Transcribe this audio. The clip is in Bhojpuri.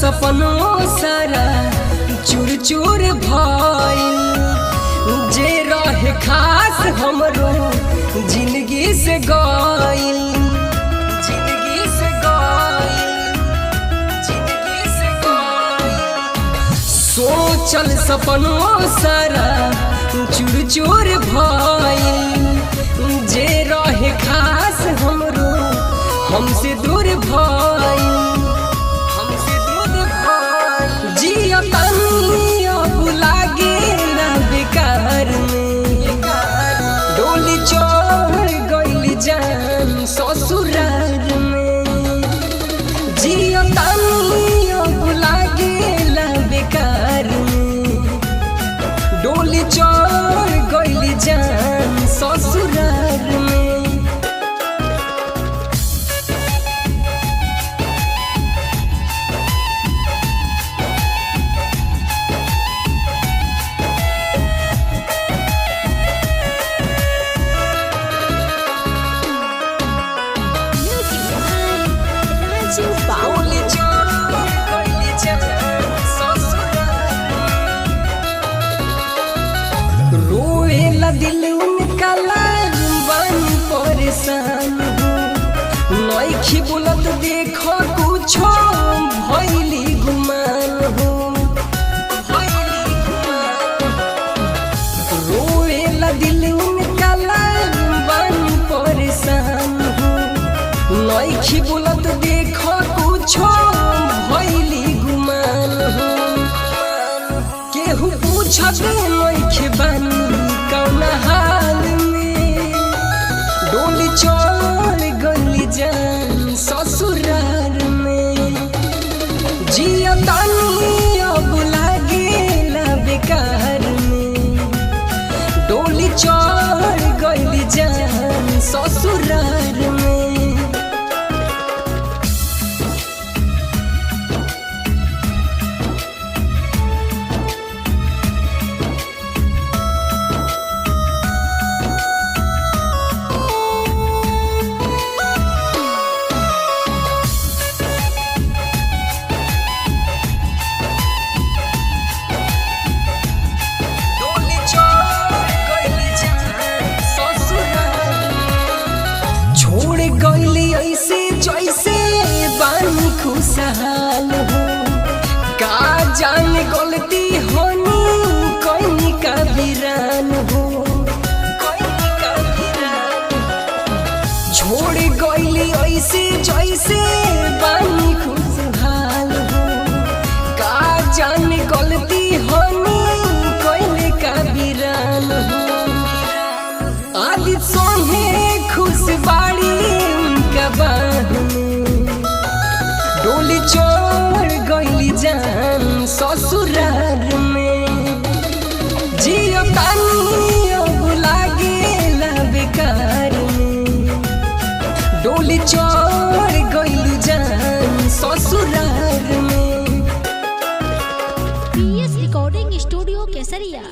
सपनों सारा चूर चूर भइल, जे रहे खास हमरो जिंदगी से गइल, जिंदगी से गइल, जिंदगी से गइल। सोचल सपनों सारा चूर चूर भइल, जे रहे खास हमरो हमसे दूर भइल, हमसे दूर भइल। जिया तनी अब लागे ना बेकार में, डोली चढ़ गइल जान ससुराल में। जिया तनी अब लागे ना बेकार में, डोली चढ़ गइल जान ससुराल में। रोएला दिल उनका बन परेशान हो, नइखी बोलत देखो कुछो भइली गुमान हो, भइली गुमान। रोएला दिल उनका बन परेशान हो, नइखी बोलत देखो कुछो भइली गुमान हो। केहू पूछत नइखे बानी कौन हाल में, डोली चढ़ गइल जान ससुराल में। जिया तनी अब लागेला बेकार में, डोली चढ़ गइल जान ससुराल में। गइली ऐसे जैसे बानी खुशहाल हो, का जाने गलती होनी कोई का वीरान हो, कोई का वीरान। छोड़ गइली ऐसे जैसे बानी खुशहाल हो, का जाने गलती होनी कोई का वीरान हो। आदि सोहे खुश बाड़ी डोली चढ़ गइल जान ससुराल में। जिया तनी अब लागेला बेकार में, डोली चढ़ गइल जान ससुराल में। PS रिकॉर्डिंग स्टूडियो केसरिया।